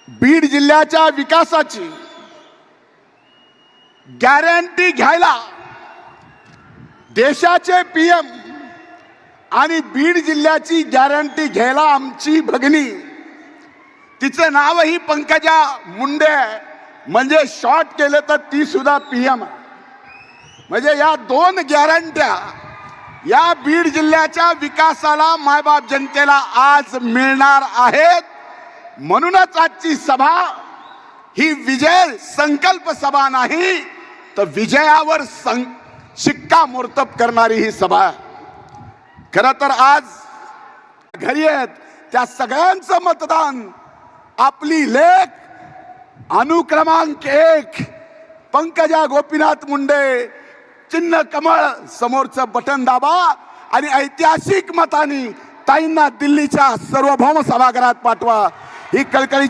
बीड जिल्ह्याच्या विकासाची गॅरंटी घ्यायला देशाचे पीएम आणि बीड जिल्ह्याची गॅरंटी घ्यायला आमची भगिनी, तिचं नावही पंकजा मुंडे आहे, म्हणजे शॉर्ट केलं तर ती सुद्धा पीएम आहे. म्हणजे या दोन गॅरंट्या या बीड जिल्ह्याच्या विकासाला मायबाप जनतेला आज मिळणार आहेत. म्हणूनच आजची सभा ही विजय संकल्प सभा नाही, तर विजयावर शिक्कामोर्तब करणारी ही सभा. खरं तर आज घरी आहेत त्या सगळ्यांचं मतदान आपली लेख अनुक्रमांक 1 पंकजा गोपीनाथ मुंडे, चिन्ह कमळ, समोरचं बटन दाबा आणि ऐतिहासिक मतांनी ताईंना दिल्लीच्या सार्वभौम सभागृहात पाठवा. ही कळकळी